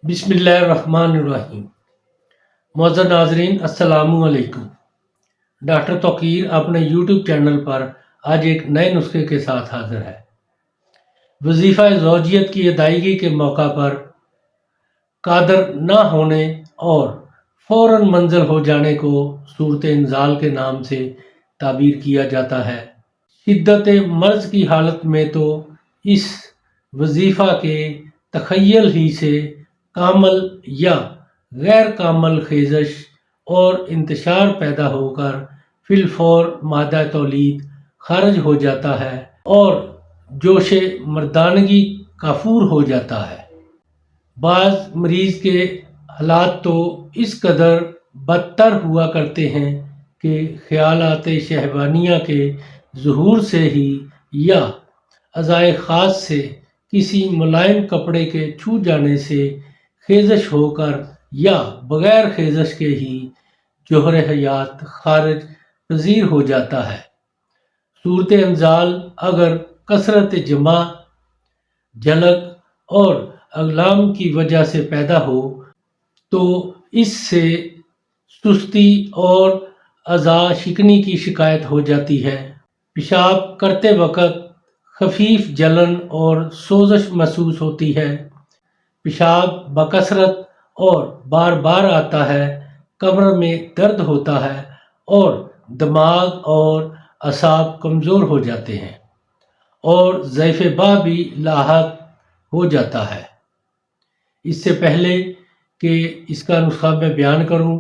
बिस्मिल्लाहिर्रहमानिर्रहीम। मुअज़्ज़ज़ नाज़रीन, अस्सलामु अलैकुम। डॉक्टर तौकीर अपने यूट्यूब चैनल पर आज एक नए नुस्खे के साथ हाजिर है। वजीफ़ा ज़ौजियत की अदायगी के मौका पर कादर न होने और फ़ौरन मंज़िल हो जाने को सूरत इंज़ाल के नाम से ताबीर किया जाता है। शिद्दत मर्ज़ की हालत में तो इस वजीफ़ा के तख़य्युल ही से कामल या गैर कामल ख़ेज़श और इंतशार पैदा होकर फिलफौर मादा तौलीद खारिज हो जाता है और जोश मर्दानगी काफूर हो जाता है। बाज़ मरीज़ के हालात तो इस कदर बदतर हुआ करते हैं कि ख़यालात शहवानिया के ज़ुहूर से ही या अज़ाए ख़ास से किसी मुलायम कपड़े के छू जाने से ख़ेज़श होकर या बग़ैर ख़ेज़श के ही जोहर हयात खारिज पज़ीर हो जाता है। सूरत इंज़ाल अगर कसरत जमा, झलक और अगलाम की वजह से पैदा हो तो इससे सुस्ती और अज़ा शिकनी की शिकायत हो जाती है। पेशाब करते वक़्त खफीफ जलन और सोज़श महसूस होती है। पेशाब बकसरत और बार बार आता है। कब्र में दर्द होता है और दिमाग और असाब कमज़ोर हो जाते हैं और ज़ैफ़-ए-बा भी लाहक हो जाता है। इससे पहले कि इसका नुस्खा मैं बयान करूं,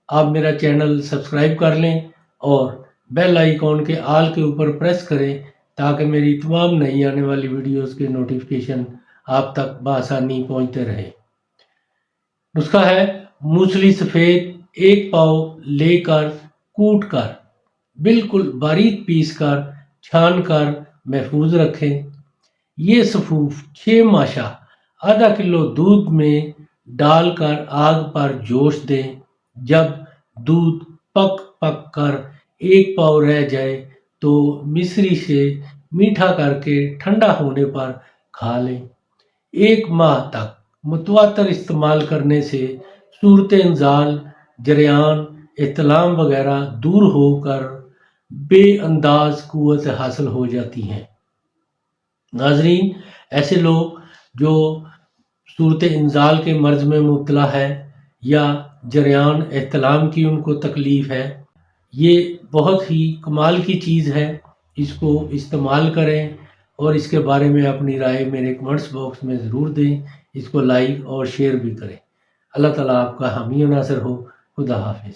आप मेरा चैनल सब्सक्राइब कर लें और बेल आइकॉन के आल के ऊपर प्रेस करें ताकि मेरी तमाम नई आने वाली वीडियोस के नोटिफिकेशन आप तक बआसानी पहुंचते रहे। नुस्खा है मूसली सफ़ेद 1 पाव लेकर कूट कर बिल्कुल बारीक पीस कर छान कर महफूज रखें। ये सफ़ूफ 6 माशा आधा किलो दूध में डालकर आग पर जोश दें। जब दूध पक कर 1 पाव रह जाए तो मिश्री से मीठा करके ठंडा होने पर खा लें। 1 माह तक मुतवातर इस्तेमाल करने से सूरत इंज़ाल, जरियान, एहतलाम वगैरह दूर होकर बेअंदाज कुव्वत हासिल हो जाती है। नाज़रीन, ऐसे लोग जो सूरत इंज़ाल के मर्ज़ में मुब्तला है या जरियान एहतलाम की उनको तकलीफ़ है, ये बहुत ही कमाल की चीज़ है। इसको इस्तेमाल करें और इसके बारे में अपनी राय मेरे कमेंट्स बॉक्स में ज़रूर दें। इसको लाइक और शेयर भी करें। अल्लाह ताला आपका हामी और नासिर हो। खुदा हाफिज़।